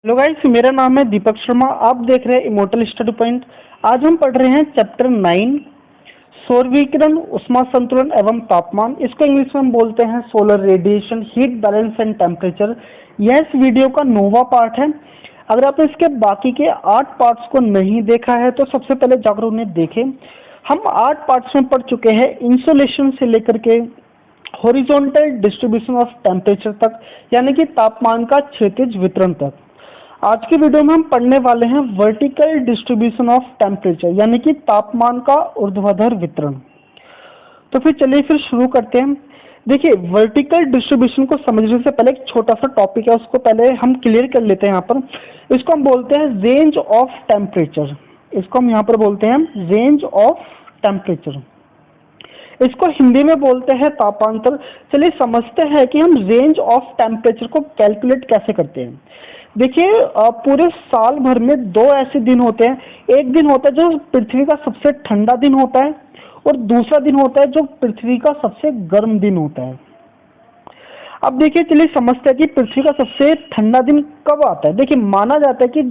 Hello guys, मेरा नाम है दीपक शर्मा। आप देख रहे हैं इमोर्टल स्टडी पॉइंट। आज हम पढ़ रहे हैं चैप्टर 9 सौर विकिरण, ऊष्मा संतुलन एवं तापमान। इसको इंग्लिश में हम बोलते हैं solar radiation, heat balance and temperature. यह इस वीडियो का 9वां पार्ट है। अगर आपने इसके बाकी के 8 पार्ट्स को नहीं देखा है तो सबसे पहले जाकर उन्हें देखें। हम 8 पार्ट्स में पढ़ चुके हैं इंसुलेशन से लेकर के हॉरिजॉन्टल डिस्ट्रीब्यूशन ऑफ टेम्परेचर तक, यानी कि तापमान का क्षैतिज वितरण तक। आज की वीडियो में हम पढ़ने वाले हैं वर्टिकल डिस्ट्रीब्यूशन ऑफ टेम्परेचर, यानी कि तापमान का ऊर्ध्वाधर वितरण। तो फिर चलिए फिर शुरू करते हैं। देखिए, वर्टिकल डिस्ट्रीब्यूशन को समझने से पहले एक छोटा सा टॉपिक है, उसको पहले हम क्लियर कर लेते हैं। यहाँ पर इसको हम बोलते हैं रेंज ऑफ टेम्परेचर। इसको हम यहाँ पर बोलते हैं रेंज ऑफ टेम्परेचर। इसको हिंदी में बोलते हैं तापांतर। चलिए समझते हैं कि हम रेंज ऑफ टेम्परेचर को कैलकुलेट कैसे करते हैं। देखिए, पूरे साल भर में 2 ऐसे दिन होते हैं। एक दिन होता है जो पृथ्वी का सबसे ठंडा दिन होता है, और दूसरा दिन होता है जो पृथ्वी का सबसे गर्म दिन होता है। अब देखिए, चलिए समझते हैं कि पृथ्वी का सबसे ठंडा दिन कब आता है। देखिए, माना जाता है कि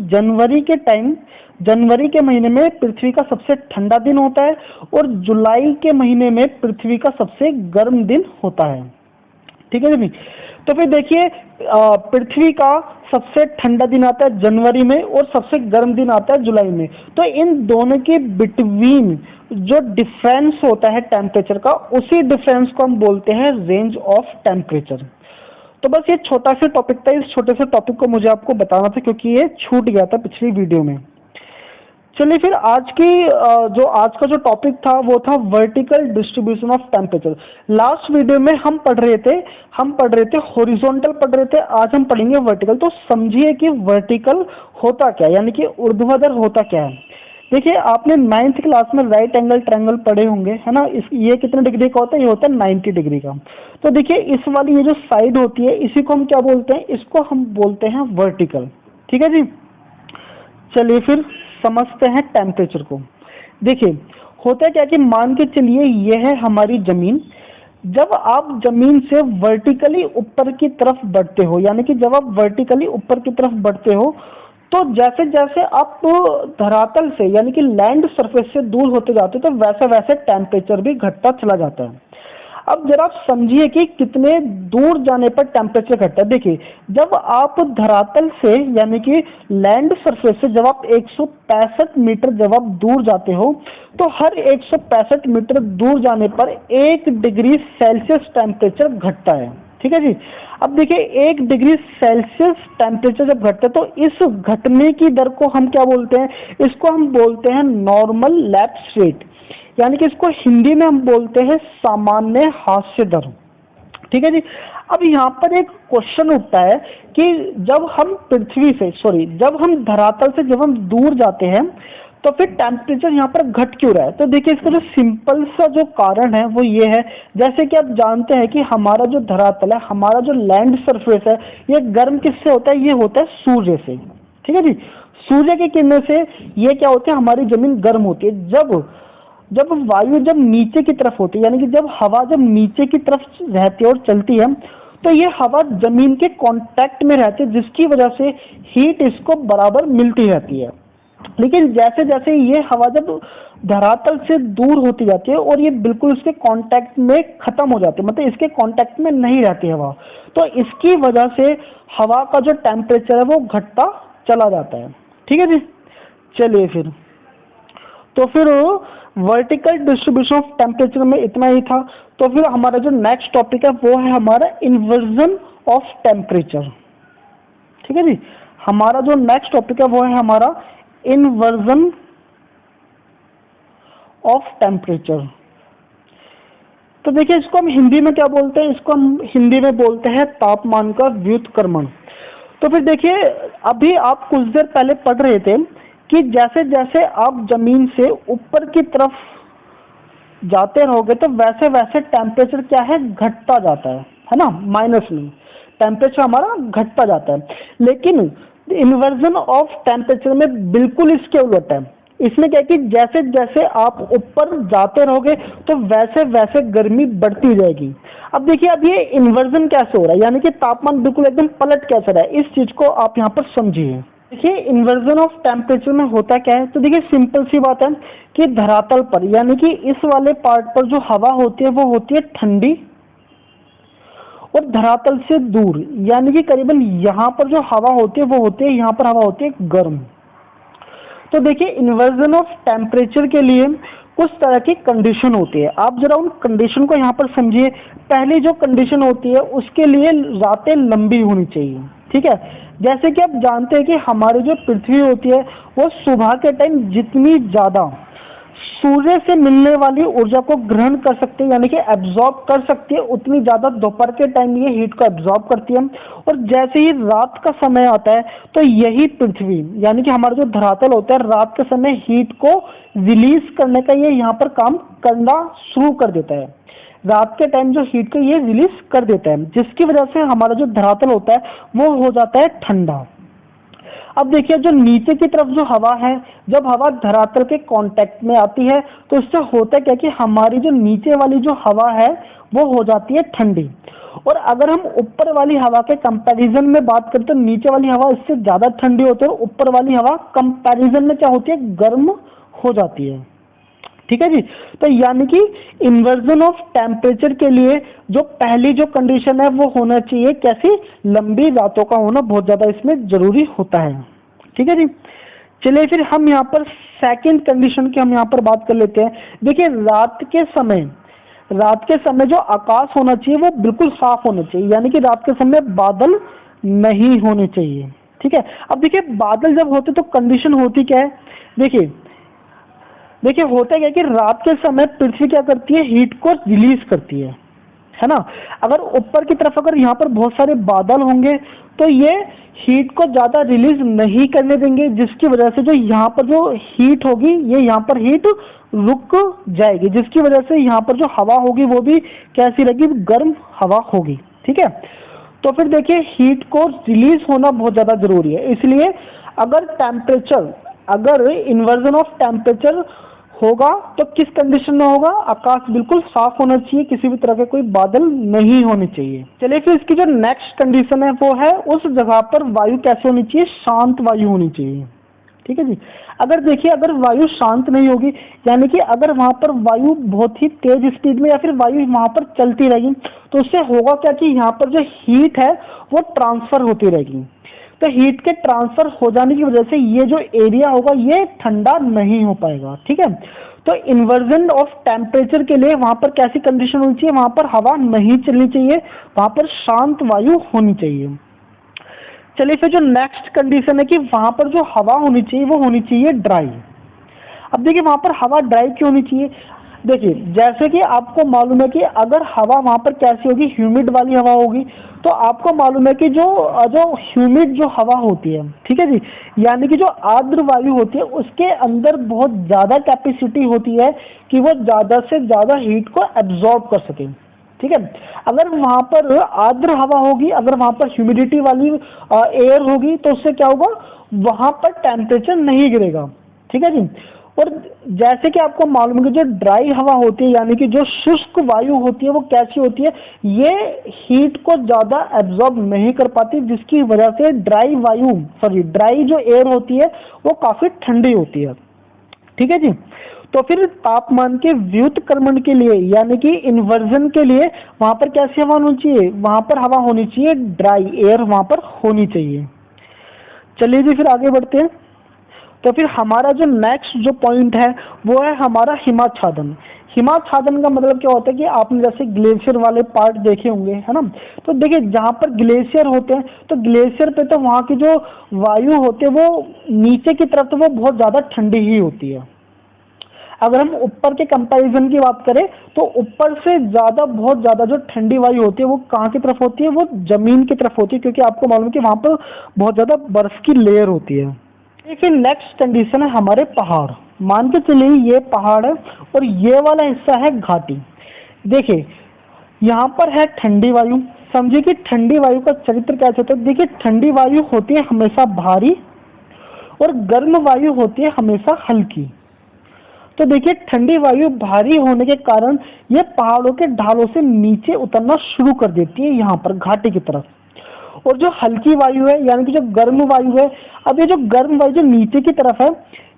जनवरी के महीने में पृथ्वी का सबसे ठंडा दिन होता है, और जुलाई के महीने में पृथ्वी का सबसे गर्म दिन होता है। ठीक है जी। तो फिर देखिए, पृथ्वी का सबसे ठंडा दिन आता है जनवरी में, और सबसे गर्म दिन आता है जुलाई में। तो इन दोनों के बिटवीन जो डिफरेंस होता है टेम्परेचर का, उसी डिफरेंस को हम बोलते हैं रेंज ऑफ टेम्परेचर। तो बस ये छोटा सा टॉपिक था। इस छोटे से टॉपिक को मुझे आपको बताना था, क्योंकि ये छूट गया था पिछली वीडियो में। चलिए फिर आज का जो टॉपिक था वो था vertical distribution of temperature. Last video में हम पढ़ रहे थे हॉरिजॉन्टल पढ़ रहे थे। आज हम पढ़ेंगे वर्टिकल। तो समझिए कि वर्टिकल होता क्या है, यानी कि ऊर्ध्वाधर होता क्या है। देखिए, आपने 9th क्लास में राइट एंगल ट्रायंगल पढ़े होंगे, है ना। ये कितने डिग्री का होता है? ये होता है 90 डिग्री का। तो देखिए, इस वाली ये जो साइड होती है, इसी को हम क्या बोलते हैं? इसको हम बोलते हैं वर्टिकल। ठीक है जी। चलिए फिर समझते हैं टेम्परेचर को। देखिए, होता क्या कि मान के चलिए ये है हमारी जमीन। जब आप जमीन से वर्टिकली ऊपर की तरफ बढ़ते हो, यानी कि जब आप वर्टिकली ऊपर की तरफ बढ़ते हो, तो जैसे जैसे आप धरातल से, यानी कि लैंड सरफेस से दूर होते जाते हो, तो वैसे वैसे टेम्परेचर भी घटता चला जाता है। अब जरा आप समझिए कि कितने दूर जाने पर टेम्परेचर घटता है। देखिए, जब आप धरातल से, यानी कि लैंड सरफेस से जब आप 165 मीटर जब आप दूर जाते हो, तो हर 165 मीटर दूर जाने पर 1 डिग्री सेल्सियस टेम्परेचर घटता है। ठीक है जी। अब देखिए, 1 डिग्री सेल्सियस टेम्परेचर जब घटता है, तो इस घटने की दर को हम क्या बोलते हैं? इसको हम बोलते हैं नॉर्मल लैप्स रेट, यानी कि इसको हिंदी में हम बोलते हैं सामान्य हास्य दर। ठीक है जी। अब यहाँ पर एक क्वेश्चन उठता है कि जब हम धरातल से जब हम दूर जाते हैं, तो फिर टेम्परेचर यहाँ पर घट क्यों रहा है? तो देखिए, इसका जो सिंपल सा जो कारण है वो ये है, जैसे कि आप जानते हैं कि हमारा जो धरातल है, हमारा जो लैंड सरफेस है, ये गर्म किससे होता है? ये होता है सूर्य से। ठीक है जी। सूर्य की किरणों से ये क्या होती है? हमारी जमीन गर्म होती है। जब वायु जब नीचे की तरफ होती है, यानी कि जब हवा जब नीचे की तरफ रहती है और चलती है, तो ये हवा जमीन के कांटेक्ट में रहती है, जिसकी वजह से हीट इसको बराबर मिलती रहती है। लेकिन जैसे जैसे ये हवा जब धरातल से दूर होती जाती है, और ये बिल्कुल इसके कांटेक्ट में खत्म हो जाती है, मतलब इसके कांटेक्ट में नहीं रहती हवा, तो इसकी वजह से हवा का जो टेम्परेचर है वो घटता चला जाता है। ठीक है जी। चलिए फिर वर्टिकल डिस्ट्रीब्यूशन ऑफ टेम्परेचर में इतना ही था। तो फिर हमारा जो नेक्स्ट टॉपिक है वो है हमारा इन्वर्जन ऑफ टेम्परेचर। ठीक है जी। हमारा जो नेक्स्ट टॉपिक है वो है हमारा इन्वर्जन ऑफ टेम्परेचर। तो देखिए, इसको हम हिंदी में क्या बोलते हैं? इसको हम हिंदी में बोलते हैं तापमान का व्युत्क्रमण। तो फिर देखिए, अभी आप कुछ देर पहले पढ़ रहे थे कि जैसे जैसे आप जमीन से ऊपर की तरफ जाते रहोगे, तो वैसे वैसे टेम्परेचर क्या है? घटता जाता है ना। माइनस में टेम्परेचर हमारा घटता जाता है। लेकिन इन्वर्जन ऑफ टेम्परेचर में बिल्कुल इसके उलट है। इसमें क्या है कि जैसे जैसे आप ऊपर जाते रहोगे तो वैसे वैसे गर्मी बढ़ती जाएगी। अब देखिए, अब ये इन्वर्जन कैसे हो रहा है, यानी कि तापमान बिल्कुल एकदम पलट कैसे रहा है, इस चीज को आप यहाँ पर समझिए। देखिए, इन्वर्जन ऑफ टेम्परेचर में होता क्या है, तो देखिए सिंपल सी बात है कि धरातल पर यानी कि इस वाले पार्ट पर जो हवा होती है वो होती है ठंडी, और धरातल से दूर यानी कि करीबन यहाँ पर जो हवा होती है वो होती है, यहाँ पर हवा होती है गर्म। तो देखिए, इन्वर्जन ऑफ टेम्परेचर के लिए कुछ तरह की कंडीशन होती है, आप जरा उन कंडीशन को यहाँ पर समझिए। पहली जो कंडीशन होती है उसके लिए रातें लंबी होनी चाहिए, ठीक है। जैसे कि आप जानते हैं कि हमारी जो पृथ्वी होती है वो सुबह के टाइम जितनी ज़्यादा सूर्य से मिलने वाली ऊर्जा को ग्रहण कर सकती है यानी कि एब्जॉर्ब कर सकती है, उतनी ज़्यादा दोपहर के टाइम ये हीट को एब्जॉर्ब करती है। और जैसे ही रात का समय आता है तो यही पृथ्वी यानी कि हमारा जो धरातल होता है रात के समय हीट को रिलीज करने का ये यहाँ पर काम करना शुरू कर देता है। रात के टाइम जो हीट को ये रिलीज कर देता है, जिसकी वजह से हमारा जो धरातल होता है वो हो जाता है ठंडा। अब देखिए, जो नीचे की तरफ जो हवा है, जब हवा धरातल के कांटेक्ट में आती है तो इससे होता क्या कि हमारी जो नीचे वाली जो हवा है वो हो जाती है ठंडी। और अगर हम ऊपर वाली हवा के कंपैरिजन में बात करें तो नीचे वाली हवा इससे ज़्यादा ठंडी होती है, और ऊपर वाली हवा कंपैरिजन में क्या होती है, गर्म हो जाती है। ठीक है जी। तो यानी कि इन्वर्जन ऑफ टेम्परेचर के लिए जो पहली जो कंडीशन है वो होना चाहिए कैसी, लंबी रातों का होना बहुत ज्यादा इसमें जरूरी होता है। ठीक है जी। चलिए फिर हम यहाँ पर सेकंड कंडीशन की हम यहाँ पर बात कर लेते हैं। देखिए, रात के समय जो आकाश होना चाहिए वो बिल्कुल साफ होना चाहिए, यानी कि रात के समय बादल नहीं होने चाहिए। ठीक है। अब देखिए, बादल जब होते तो कंडीशन होती क्या है, देखिए होता क्या है कि रात के समय पृथ्वी क्या करती है, हीट को रिलीज करती है ना। अगर ऊपर की तरफ अगर यहाँ पर बहुत सारे बादल होंगे तो ये हीट को ज्यादा रिलीज नहीं करने देंगे, जिसकी वजह से जो यहाँ पर जो हीट होगी ये यहाँ पर हीट रुक जाएगी, जिसकी वजह से यहाँ पर जो हवा होगी वो भी कैसी रहेगी, गर्म हवा होगी। ठीक है। तो फिर देखिए, हीट को रिलीज होना बहुत ज्यादा जरूरी है, इसलिए अगर इन्वर्जन ऑफ टेम्परेचर होगा तो किस कंडीशन में होगा, आकाश बिल्कुल साफ होना चाहिए, किसी भी तरह के कोई बादल नहीं होने चाहिए। चलिए फिर इसकी जो नेक्स्ट कंडीशन है वो है उस जगह पर वायु कैसे होनी चाहिए, शांत वायु होनी चाहिए। ठीक है जी। अगर देखिए, अगर वायु शांत नहीं होगी यानी कि अगर वहां पर वायु बहुत ही तेज स्पीड में या फिर वायु वहां पर चलती रहेगी तो उससे होगा क्या कि यहाँ पर जो हीट है वो ट्रांसफर होती रहेगी। तो हीट के ट्रांसफर हो जाने की वजह से ये जो एरिया होगा ये ठंडा नहीं हो पाएगा। ठीक है। तो इन्वर्जन ऑफ टेम्परेचर के लिए वहां पर कैसी कंडीशन होनी चाहिए, वहां पर हवा नहीं चलनी चाहिए, वहां पर शांत वायु होनी चाहिए। चलिए फिर जो नेक्स्ट कंडीशन है कि वहां पर जो हवा होनी चाहिए वो होनी चाहिए ड्राई। अब देखिए, वहां पर हवा ड्राई क्यों होनी चाहिए, देखिए जैसे कि आपको मालूम है कि अगर हवा वहां पर कैसी होगी, ह्यूमिड वाली हवा होगी, तो आपको मालूम है कि जो जो ह्यूमिड जो हवा होती है, ठीक है जी, यानी कि जो आर्द्र वायु होती है उसके अंदर बहुत ज़्यादा कैपेसिटी होती है कि वो ज़्यादा से ज़्यादा हीट को एब्जॉर्ब कर सके। ठीक है। अगर वहां पर आर्द्र हवा होगी, अगर वहां पर ह्यूमिडिटी वाली एयर होगी तो उससे क्या होगा, वहां पर टेम्परेचर नहीं गिरेगा। ठीक है जी। और जैसे कि आपको मालूम है कि जो ड्राई हवा होती है यानी कि जो शुष्क वायु होती है वो कैसी होती है, ये हीट को ज़्यादा एब्जॉर्ब नहीं कर पाती, जिसकी वजह से ड्राई जो एयर होती है वो काफ़ी ठंडी होती है। ठीक है जी। तो फिर तापमान के व्युत्क्रमण के लिए यानी कि इन्वर्जन के लिए वहां पर कैसी हवा होनी चाहिए, वहां पर हवा होनी चाहिए ड्राई एयर वहां पर होनी चाहिए। चलिए जी फिर आगे बढ़ते हैं। तो फिर हमारा जो नेक्स्ट जो पॉइंट है वो है हमारा हिमाच्छादन। हिमाच्छादन का मतलब क्या होता है कि आपने जैसे ग्लेशियर वाले पार्ट देखे होंगे, है ना। तो देखिए, जहाँ पर ग्लेशियर होते हैं तो ग्लेशियर पे तो वहाँ की जो वायु होती है वो नीचे की तरफ तो वो बहुत ज़्यादा ठंडी ही होती है। अगर हम ऊपर के कंपैरिजन की बात करें तो ऊपर से ज़्यादा बहुत ज़्यादा जो ठंडी वायु होती है वो कहाँ की तरफ होती है, वो जमीन की तरफ होती है, क्योंकि आपको मालूम है कि वहाँ पर बहुत ज़्यादा बर्फ की लेयर होती है। फिर नेक्स्ट कंडीशन है हमारे पहाड़। मान के चलिए ये पहाड़ है और ये वाला हिस्सा है घाटी। देखिए, यहाँ पर है ठंडी वायु, समझिए कि ठंडी वायु का चरित्र कैसे होता है। देखिए, ठंडी वायु होती है हमेशा भारी और गर्म वायु होती है हमेशा हल्की। तो देखिए ठंडी वायु भारी होने के कारण ये पहाड़ों के ढालों से नीचे उतरना शुरू कर देती है यहाँ पर घाटी की तरफ। और जो हल्की वायु है यानी कि जो गर्म वायु है, अब ये जो गर्म वायु जो नीचे की तरफ है,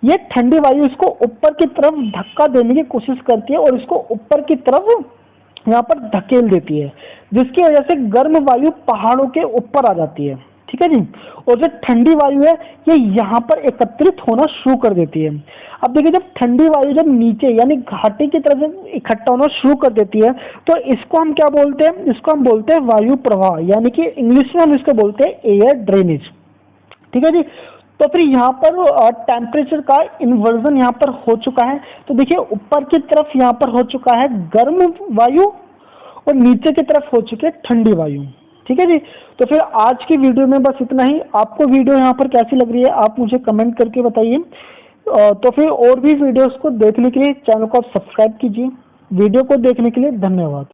ये ठंडी वायु इसको ऊपर की तरफ धक्का देने की कोशिश करती है और इसको ऊपर की तरफ यहाँ पर धकेल देती है, जिसकी वजह से गर्म वायु पहाड़ों के ऊपर आ जाती है। ठीक है जी। और जो ठंडी वायु है ये यहाँ पर एकत्रित होना शुरू कर देती है। अब देखिए जब ठंडी वायु जब नीचे यानी घाटी की तरफ इकट्ठा होना शुरू कर देती है तो इसको हम क्या बोलते हैं, इसको हम बोलते हैं वायु प्रवाह, यानी कि इंग्लिश में हम इसको बोलते हैं एयर ड्रेनेज। ठीक है जी। तो फिर यहाँ पर टेम्परेचर का इन्वर्जन यहाँ पर हो चुका है। तो देखिए ऊपर की तरफ यहाँ पर हो चुका है गर्म वायु और नीचे की तरफ हो चुकी है ठंडी वायु। ठीक है जी। तो फिर आज की वीडियो में बस इतना ही। आपको वीडियो यहाँ पर कैसी लग रही है आप मुझे कमेंट करके बताइए। तो फिर और भी वीडियोस को देखने के लिए चैनल को आप सब्सक्राइब कीजिए। वीडियो को देखने के लिए धन्यवाद।